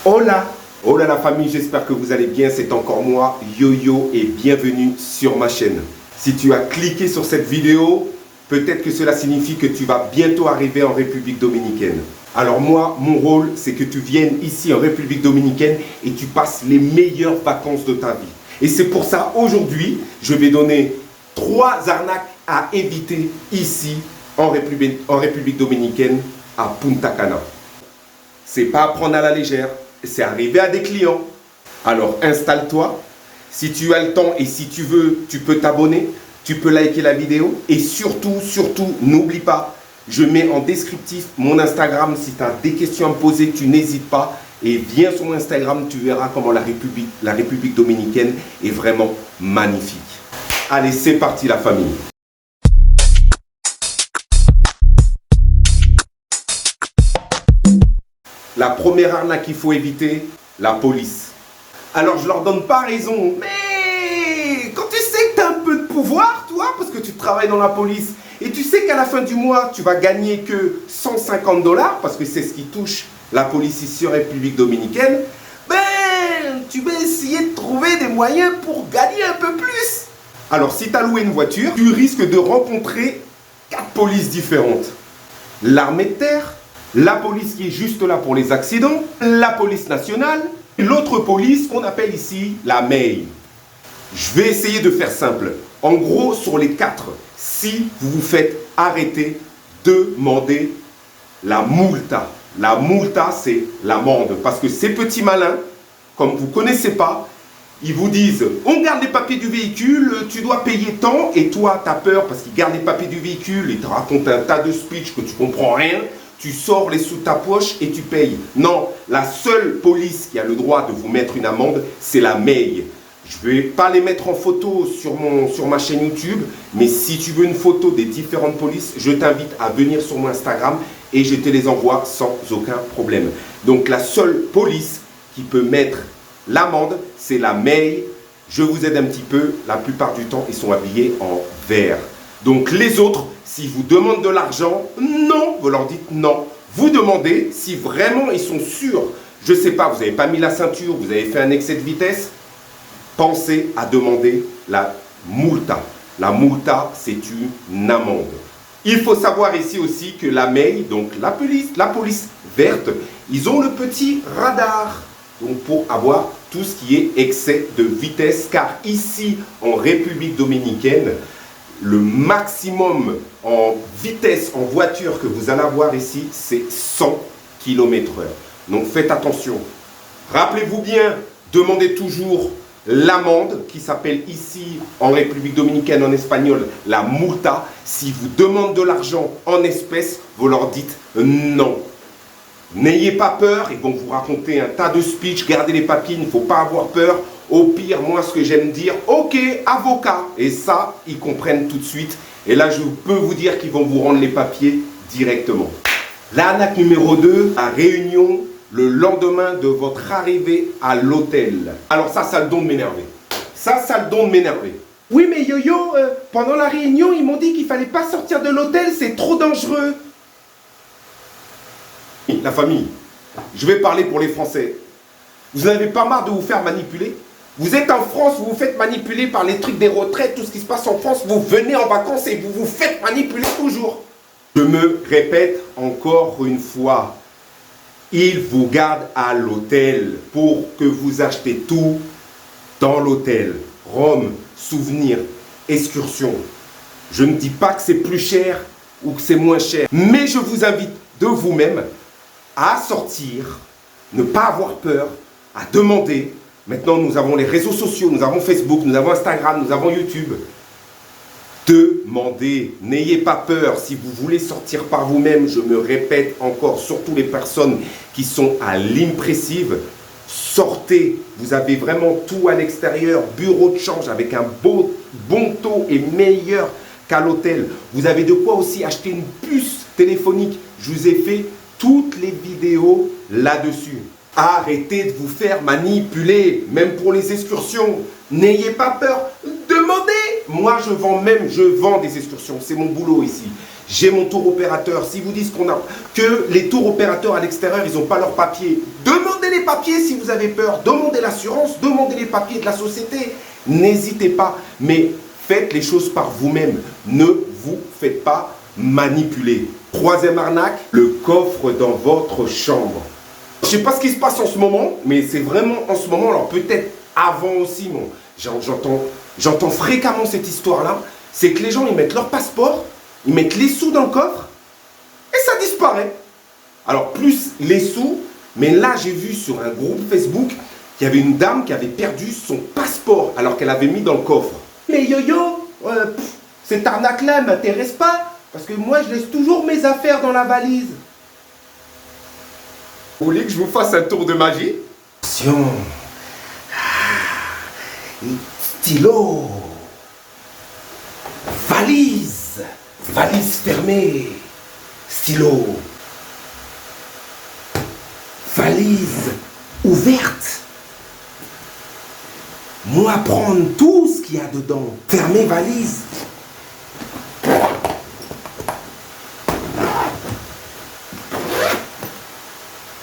Hola, hola la famille, j'espère que vous allez bien, c'est encore moi, Yo-Yo, et bienvenue sur ma chaîne. Si tu as cliqué sur cette vidéo, peut-être que cela signifie que tu vas bientôt arriver en République Dominicaine. Alors moi, mon rôle, c'est que tu viennes ici en République Dominicaine et tu passes les meilleures vacances de ta vie. Et c'est pour ça, aujourd'hui, je vais donner 3 arnaques à éviter ici en République Dominicaine à Punta Cana. C'est pas à prendre à la légère, c'est arriver à des clients. Alors installe-toi, si tu as le temps et si tu veux, tu peux t'abonner, tu peux liker la vidéo et surtout, n'oublie pas, je mets en descriptif mon Instagram. Si tu as des questions à me poser, tu n'hésites pas et viens sur mon Instagram, tu verras comment la République Dominicaine est vraiment magnifique. Allez, c'est parti la famille. La première arnaque qu'il faut éviter, la police. Alors je leur donne pas raison, mais quand tu sais que tu as un peu de pouvoir, toi, parce que tu travailles dans la police, et tu sais qu'à la fin du mois, tu vas gagner que 150 $, parce que c'est ce qui touche la police ici en République Dominicaine, ben, tu vas essayer de trouver des moyens pour gagner un peu plus. Alors si tu as loué une voiture, tu risques de rencontrer 4 polices différentes. L'armée de terre, la police qui est juste là pour les accidents, la police nationale, et l'autre police qu'on appelle ici la MEI. Je vais essayer de faire simple. En gros, sur les 4, si vous vous faites arrêter, demandez la multa. La multa, c'est l'amende. Parce que ces petits malins, comme vous ne connaissez pas, ils vous disent, on garde les papiers du véhicule, tu dois payer tant, et toi, tu as peur parce qu'ils gardent les papiers du véhicule, ils te racontent un tas de speech que tu ne comprends rien. Tu sors les sous de ta poche et tu payes. Non, la seule police qui a le droit de vous mettre une amende, c'est la MEI. Je ne vais pas les mettre en photo sur ma chaîne YouTube, mais si tu veux une photo des différentes polices, je t'invite à venir sur mon Instagram et je te les envoie sans aucun problème. Donc la seule police qui peut mettre l'amende, c'est la MEI. Je vous aide un petit peu, la plupart du temps, ils sont habillés en vert. Donc les autres, s'ils vous demandent de l'argent, non, vous leur dites non. Vous demandez si vraiment ils sont sûrs. Je ne sais pas, vous n'avez pas mis la ceinture, vous avez fait un excès de vitesse. Pensez à demander la multa. La multa, c'est une amende. Il faut savoir ici aussi que la MEI, donc la police verte, ils ont le petit radar. Donc pour avoir tout ce qui est excès de vitesse, car ici en République Dominicaine, le maximum en vitesse en voiture que vous allez avoir ici, c'est 100 km/h. Donc faites attention. Rappelez-vous bien, demandez toujours l'amende qui s'appelle ici en République Dominicaine en espagnol la multa. Si vous demandent de l'argent en espèces, vous leur dites non. N'ayez pas peur, ils vont vous raconter un tas de speech, gardez les papiers, il ne faut pas avoir peur. Au pire, moi, ce que j'aime dire, ok, avocat. Et ça, ils comprennent tout de suite. Et là, je peux vous dire qu'ils vont vous rendre les papiers directement. L'arnaque numéro 2, la réunion le lendemain de votre arrivée à l'hôtel. Alors ça a le don de m'énerver. Ça a le don de m'énerver. Oui, mais Yo-Yo, pendant la réunion, ils m'ont dit qu'il ne fallait pas sortir de l'hôtel, c'est trop dangereux. La famille, je vais parler pour les Français. Vous n'avez pas marre de vous faire manipuler? Vous êtes en France, vous vous faites manipuler par les trucs des retraites, tout ce qui se passe en France. Vous venez en vacances et vous vous faites manipuler toujours. Je me répète encore une fois. Ils vous gardent à l'hôtel pour que vous achetez tout dans l'hôtel. Rhum, souvenirs, excursions. Je ne dis pas que c'est plus cher ou que c'est moins cher. Mais je vous invite de vous-même à sortir, ne pas avoir peur, à demander. Maintenant, nous avons les réseaux sociaux, nous avons Facebook, nous avons Instagram, nous avons YouTube. Demandez, n'ayez pas peur. Si vous voulez sortir par vous-même, je me répète encore, surtout les personnes qui sont à l'impressive, sortez. Vous avez vraiment tout à l'extérieur, bureau de change avec un bon taux et meilleur qu'à l'hôtel. Vous avez de quoi aussi acheter une puce téléphonique. Je vous ai fait toutes les vidéos là-dessus. Arrêtez de vous faire manipuler, même pour les excursions. N'ayez pas peur, demandez. Moi, je vends des excursions, c'est mon boulot ici. j'ai mon tour opérateur. Si vous disent que les tours opérateurs à l'extérieur, ils n'ont pas leurs papiers, demandez les papiers si vous avez peur, demandez l'assurance, demandez les papiers de la société. N'hésitez pas, mais faites les choses par vous-même. Ne vous faites pas manipuler. Troisième arnaque, le coffre dans votre chambre. Je ne sais pas ce qui se passe en ce moment, mais c'est vraiment en ce moment, alors peut-être avant aussi, bon, j'entends fréquemment cette histoire-là, c'est que les gens, ils mettent leur passeport, ils mettent les sous dans le coffre, et ça disparaît. Alors, plus les sous, mais là, j'ai vu sur un groupe Facebook qu'il y avait une dame qui avait perdu son passeport, alors qu'elle avait mis dans le coffre. Mais yo-yo, cette arnaque-là ne m'intéresse pas, parce que moi, je laisse toujours mes affaires dans la valise. Vous voulez que je vous fasse un tour de magie? Attention. Stylo. Valise. Valise fermée. Stylo. Valise ouverte. Moi, prendre tout ce qu'il y a dedans. Fermer valise.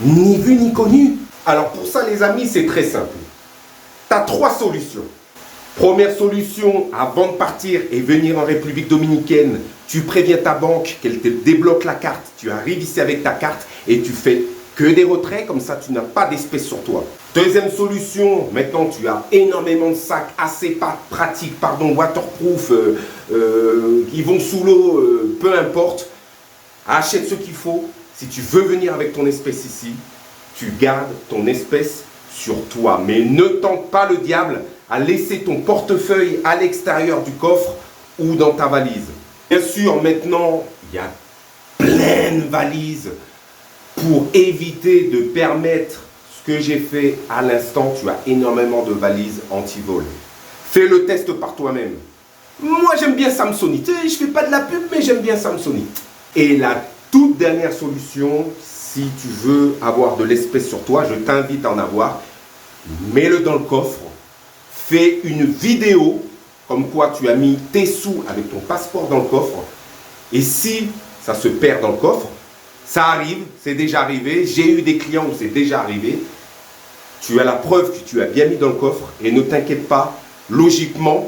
Ni vu ni connu. Alors pour ça les amis, c'est très simple. Tu as 3 solutions. Première solution, avant de partir et venir en République Dominicaine, tu préviens ta banque qu'elle te débloque la carte. Tu arrives ici avec ta carte et tu fais que des retraits, comme ça tu n'as pas d'espèces sur toi. Deuxième solution, maintenant tu as énormément de sacs assez pratiques, waterproof, qui vont sous l'eau, peu importe. Achète ce qu'il faut. Si tu veux venir avec ton espèce ici, tu gardes ton espèce sur toi. Mais ne tente pas le diable à laisser ton portefeuille à l'extérieur du coffre ou dans ta valise. Bien sûr, maintenant, il y a plein de valises pour éviter de permettre ce que j'ai fait à l'instant. Tu as énormément de valises anti-vol. Fais le test par toi-même. Moi, j'aime bien Samsonite. Je ne fais pas de la pub, mais j'aime bien Samsonite. Et la toute dernière solution, si tu veux avoir de l'espèce sur toi, je t'invite à en avoir. Mets-le dans le coffre. Fais une vidéo comme quoi tu as mis tes sous avec ton passeport dans le coffre. Et si ça se perd dans le coffre, ça arrive, c'est déjà arrivé. J'ai eu des clients où c'est déjà arrivé. Tu as la preuve que tu as bien mis dans le coffre. Et ne t'inquiète pas, logiquement,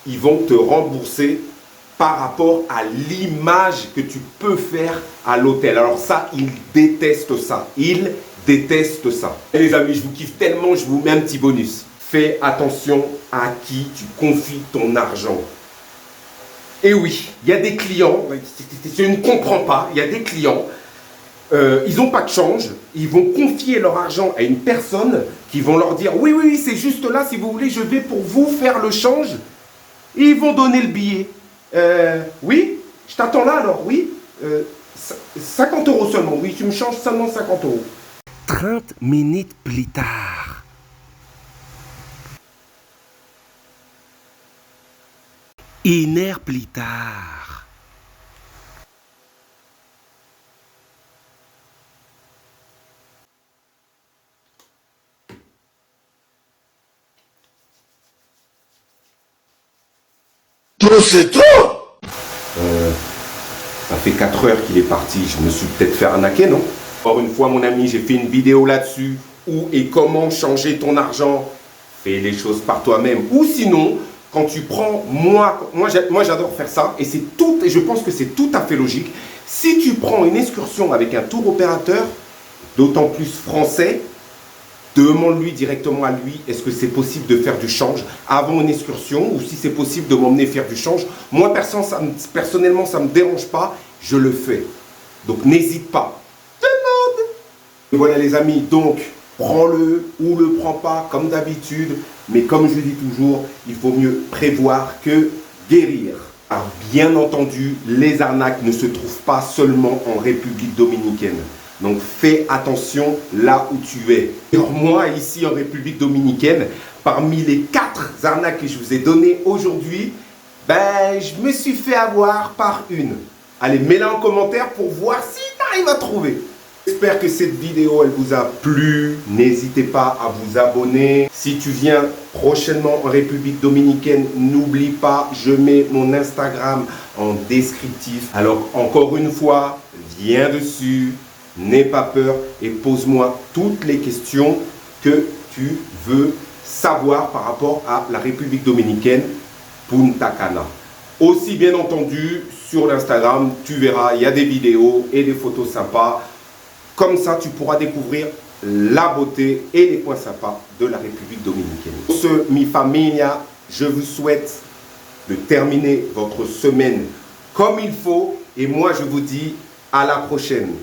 ils vont te rembourser par rapport à l'image que tu peux faire à l'hôtel. Alors ça, ils détestent ça. Ils détestent ça. Et les amis, je vous kiffe tellement, je vous mets un petit bonus. Fais attention à qui tu confies ton argent. Et oui, il y a des clients, je ne comprends pas, il y a des clients, ils n'ont pas de change, ils vont confier leur argent à une personne qui vont leur dire « Oui, oui, c'est juste là, si vous voulez, je vais pour vous faire le change. » Et ils vont donner le billet. Oui, je t'attends là alors, oui. 50 € seulement, oui, tu me changes seulement 50 €. 30 minutes plus tard. Une heure plus tard. C'est trop. Ça fait 4 heures qu'il est parti, je me suis peut-être fait arnaquer, non? Encore une fois, mon ami, j'ai fait une vidéo là-dessus, où et comment changer ton argent. Fais les choses par toi-même. Ou sinon, quand tu prends, moi j'adore faire ça, et c'est tout, et je pense que c'est tout à fait logique. Si tu prends une excursion avec un tour opérateur, d'autant plus français, demande-lui directement à lui, est-ce que c'est possible de faire du change avant une excursion, ou si c'est possible de m'emmener faire du change. Moi, personnellement, ça ne me dérange pas, je le fais. Donc, n'hésite pas. Demande. Et voilà les amis, donc, prends-le ou le prends pas, comme d'habitude. Mais comme je dis toujours, il faut mieux prévoir que guérir. Alors, bien entendu, les arnaques ne se trouvent pas seulement en République Dominicaine. Donc fais attention là où tu es. Alors moi, ici en République Dominicaine, parmi les 4 arnaques que je vous ai données aujourd'hui, je me suis fait avoir par une. Allez, mets-la en commentaire pour voir si tu arrives à trouver. J'espère que cette vidéo elle vous a plu. N'hésitez pas à vous abonner. Si tu viens prochainement en République Dominicaine, n'oublie pas, je mets mon Instagram en descriptif. Alors encore une fois, viens dessus, n'aie pas peur et pose-moi toutes les questions que tu veux savoir par rapport à la République Dominicaine, Punta Cana. Aussi bien entendu, sur l'Instagram, tu verras, il y a des vidéos et des photos sympas. Comme ça, tu pourras découvrir la beauté et les points sympas de la République Dominicaine. Pour ce, mi familia, je vous souhaite de terminer votre semaine comme il faut. Et moi, je vous dis à la prochaine.